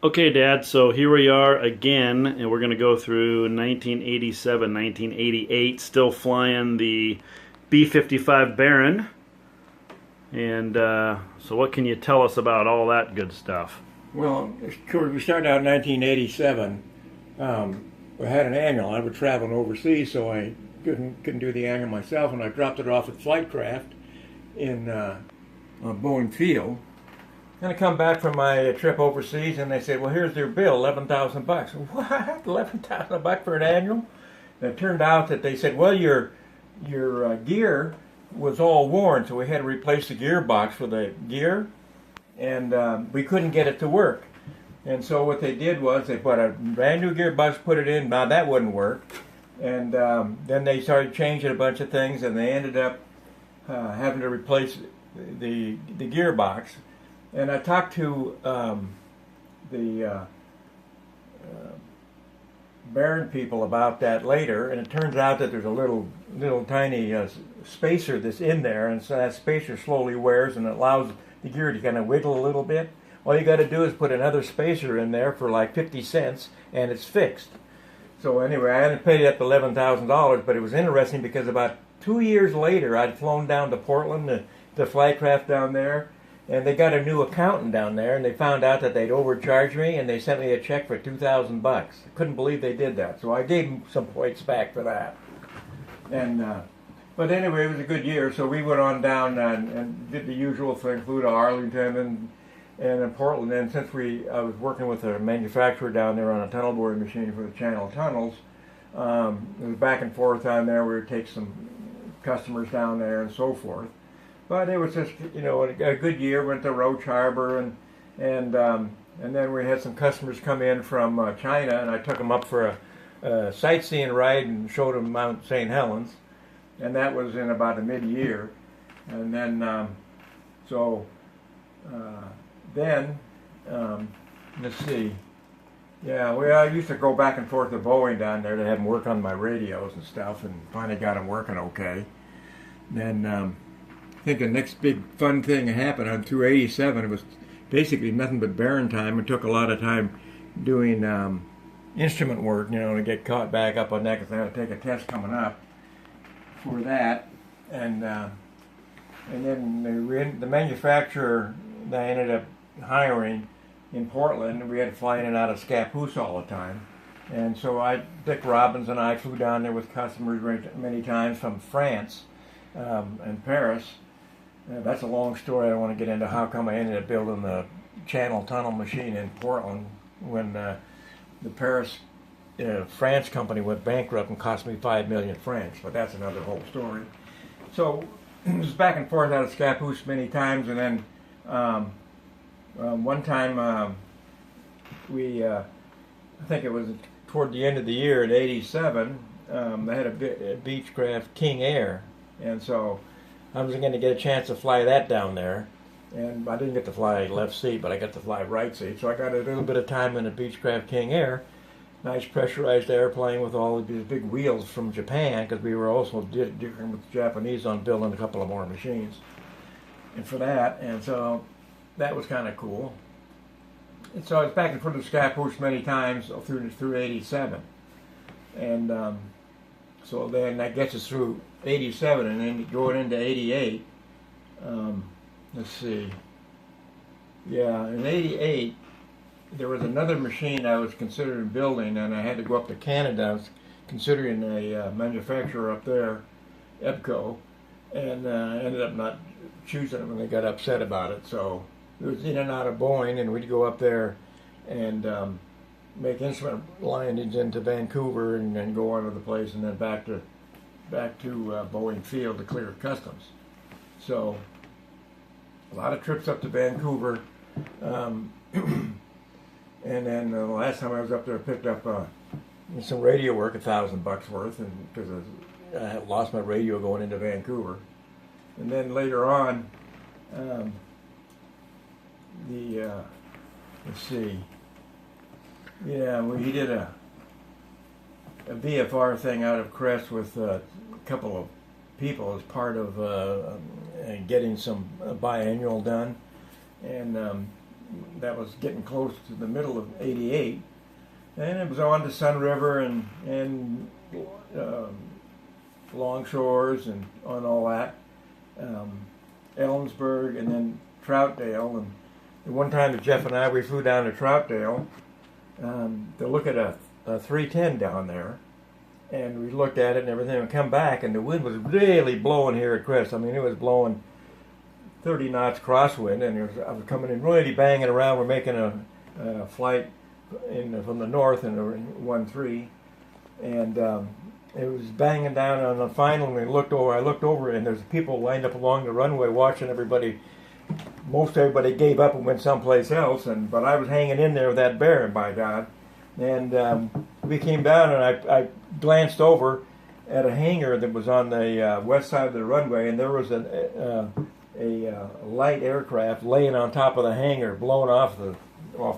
Okay, Dad, so here we are again, and we're going to go through 1987, 1988, still flying the B55 Baron. And so what can you tell us about all that good stuff? Well, we started out in 1987. We had an annual. I was traveling overseas, so I couldn't do the annual myself, and I dropped it off at Flightcraft in Boeing Field. And I come back from my trip overseas, and they said, "Well, here's your bill, $11,000 bucks." What? $11,000 for an annual? And it turned out that they said, "Well, your gear was all worn, so we had to replace the gearbox for the gear, and we couldn't get it to work." And so what they did was they put a brand new gearbox, put it in. Now that wouldn't work, and then they started changing a bunch of things, and they ended up having to replace the gearbox. And I talked to the Baron people about that later, and it turns out that there's a little tiny spacer that's in there, and so that spacer slowly wears and it allows the gear to kind of wiggle a little bit. All you got to do is put another spacer in there for like 50 cents, and it's fixed. So anyway, I hadn't paid up $11,000, but it was interesting because about 2 years later, I'd flown down to Portland, the Flightcraft down there, and they got a new accountant down there, and they found out that they'd overcharged me, and they sent me a check for $2,000. I couldn't believe they did that, so I gave them some points back for that. And but anyway, it was a good year, so we went on down and did the usual thing, flew to Arlington and in Portland. And since I was working with a manufacturer down there on a tunnel boring machine for the Channel tunnels, it was back and forth down there. We would take some customers down there and so forth. But it was just, a good year. Went to Roach Harbor, and then we had some customers come in from China, and I took them up for a sightseeing ride and showed them Mount St. Helens, and that was in about the mid-year. And then, let's see. Yeah, I used to go back and forth to Boeing down there to have them work on my radios and stuff, and finally got them working okay. Then I think the next big fun thing that happened on through 87, it was basically nothing but Baron time. It took a lot of time doing instrument work, to get caught back up on that, because I had to take a test coming up for that. And then the manufacturer that I ended up hiring in Portland, we had to fly in and out of Scappoose all the time. And so Dick Robbins and I flew down there with customers many times from France and Paris. That's a long story. I don't want to get into how come I ended up building the Channel tunnel machine in Portland when the Paris France company went bankrupt and cost me 5 million francs, but that's another whole story. So it was back and forth out of Scappoose many times, and then one time I think it was toward the end of the year in '87, they had a Beechcraft King Air, and so I was going to get a chance to fly that down there, and I didn't get to fly left seat, but I got to fly right seat, so I got a little bit of time in a Beechcraft King Air, nice pressurized airplane with all of these big wheels from Japan, because we were also dealing with the Japanese on building a couple of more machines, and for that, and so that was kind of cool. And so I was back and forth to Scappoose many times through '87, and so then that gets us through '87, and then going into '88. Let's see. Yeah, in '88 there was another machine I was considering building, and I had to go up to Canada. I was considering a manufacturer up there, Epico, and ended up not choosing it when they got upset about it. So it was in and out of Boeing, and we'd go up there and make instrument landings into Vancouver, and then go on to the place, and then back to Boeing Field to clear customs. So a lot of trips up to Vancouver, and then the last time I was up there, I picked up some radio work, $1,000 worth, and because I had lost my radio going into Vancouver. And then later on, let's see, yeah, he did a VFR thing out of Crest with a couple of people as part of getting some biannual done, and that was getting close to the middle of '88, and it was on to Sun River and Longshores and on all that, Ellensburg, and then Rockdale. And one time, Jeff and I, we flew down to Rockdale to look at a 310 down there, and we looked at it and everything, and come back, and the wind was really blowing here at Crest. I mean, it was blowing 30 knots crosswind, and I was coming in really banging around. We're making a flight from the north in the 1-3, and it was banging down on the final, and I looked over, and there's people lined up along the runway watching everybody. Most everybody gave up and went someplace else, but I was hanging in there with that Baron, by God. And we came down, and I glanced over at a hangar that was on the west side of the runway, and there was a light aircraft laying on top of the hangar, blowing off the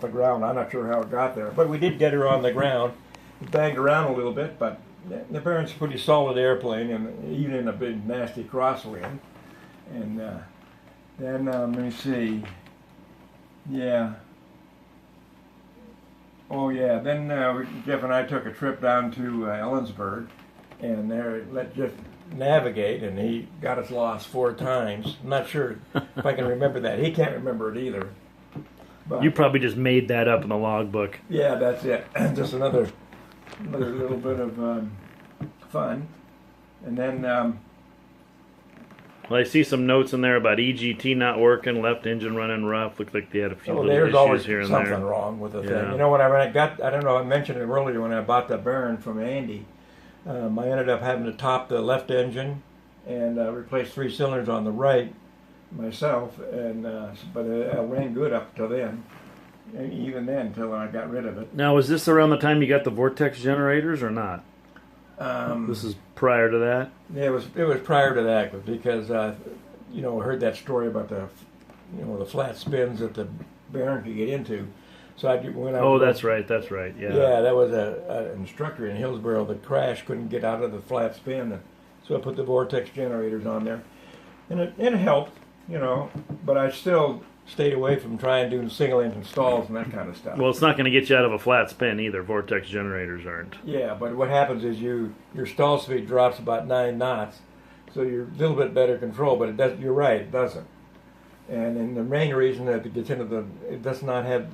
ground. I'm not sure how it got there, but we did get her on the ground. It banged around a little bit, but the Baron's a pretty solid airplane, and even in a big nasty crosswind. And then let me see. Yeah. Oh yeah. Then Jeff and I took a trip down to Ellensburg, and there let Jeff navigate, and he got us lost 4 times. I'm not sure if I can remember that. He can't remember it either. But you probably just made that up in the logbook. Yeah, that's it. Just another little bit of fun, and then. Well, I see some notes in there about EGT not working, left engine running rough. Looked like they had a few little there's issues always here and something there. wrong with the Yeah. thing. You know, when I don't know, I mentioned it earlier when I bought the Baron from Andy. I ended up having to top the left engine and replace 3 cylinders on the right myself, but it ran good up to then. Even then, until I got rid of it. Now, was this around the time you got the vortex generators or not? This is prior to that? Yeah, it was prior to that, because I heard that story about the flat spins that the Baron could get into. So that's right. Yeah. Yeah, that was an instructor in Hillsboro that crashed, couldn't get out of the flat spin, so I put the vortex generators on there, and it helped, but I still stayed away from trying to do single engine stalls and that kind of stuff. Well, it's not going to get you out of a flat spin either. Vortex generators aren't. Yeah, but what happens is your stall speed drops about 9 knots, so you're a little bit better control. But it does. You're right, it doesn't. And the main reason that it gets into it does not have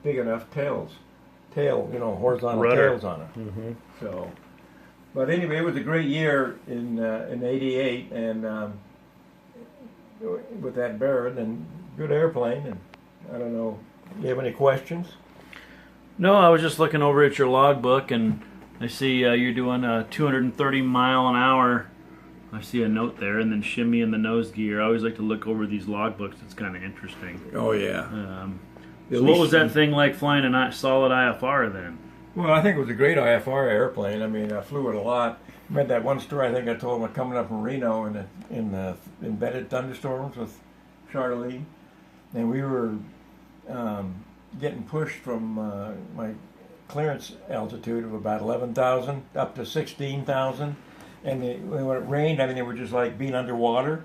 big enough horizontal rudder tails on it. Mm-hmm. So, but anyway, it was a great year in '88, and with that Baron, and good airplane. And I don't know, do you have any questions? No, I was just looking over at your logbook, and I see you're doing a 230 mile an hour. I see a note there, and then shimmy in the nose gear. I always like to look over these logbooks. It's kind of interesting. Oh yeah. So what was that thing like flying a solid IFR then? Well, I think it was a great IFR airplane. I mean, I flew it a lot. I read that one story I think I told them coming up from Reno in the embedded thunderstorms with Charlie, and we were getting pushed from my clearance altitude of about 11,000 up to 16,000, and when it rained, I mean, it was just like being underwater.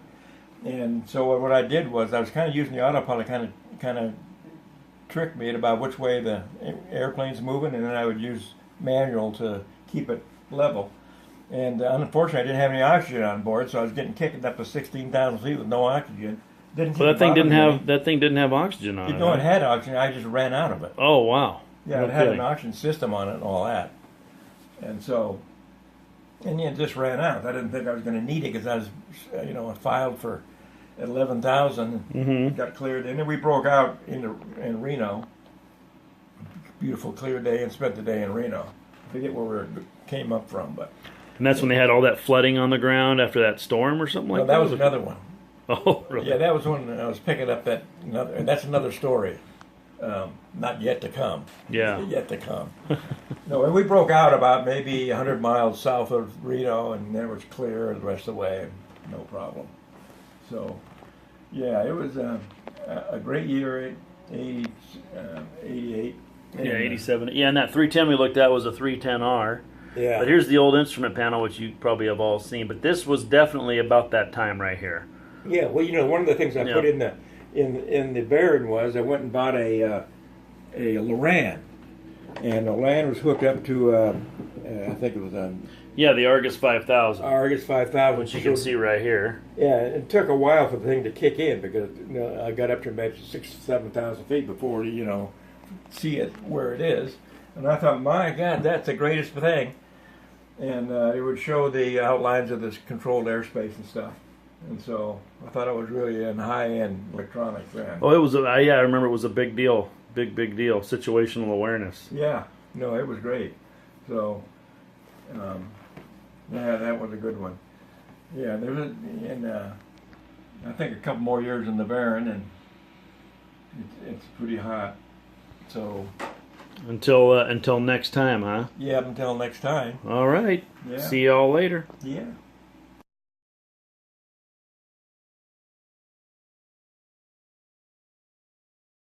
And so what I did was I was kind of using the autopilot kind of trick me about which way the airplane's moving, and then I would use manual to keep it level. And unfortunately, I didn't have any oxygen on board, so I was getting kicked up to 16,000 feet with no oxygen. Well, that thing didn't have oxygen on it. No, it had oxygen. I just ran out of it. Oh wow! Yeah, it had an oxygen system on it and all that, and it just ran out. I didn't think I was going to need it because I was, I filed for 11,000. Mm-hmm. Got cleared, and then we broke out in Reno. Beautiful clear day, and spent the day in Reno. I forget where we came up from, but. And that's when they had all that flooding on the ground after that storm or something like that? That was another one. Oh, really? Yeah, that was when I was picking up and that's another story. Not yet to come. Yeah. Yet to come. No, and we broke out about maybe 100 miles south of Reno, and then it was clear the rest of the way, no problem. So, yeah, it was a great year, 88. Yeah, 87. Yeah, and that 310 we looked at was a 310R. Yeah. But here's the old instrument panel, which you probably have all seen. But this was definitely about that time right here. Yeah, well, one of the things I put in in the Baron was I went and bought a Loran, and the Loran was hooked up to I think it was a Yeah, the Argus 5000, Argus 5000, which you can see right here. Yeah, it took a while for the thing to kick in because I got up to about 6,000-7,000 feet before see it where it is, and I thought, my God, that's the greatest thing. And it would show the outlines of this controlled airspace and stuff. And so I thought it was really a high-end electronics then. Oh, it was. I remember it was a big deal, big deal. Situational awareness. Yeah, no, it was great. So, yeah, that was a good one. Yeah, there was, and I think a couple more years in the Baron, and it's pretty hot. So. Until next time, huh? Yeah, until next time. All right. Yeah. See y'all later. Yeah.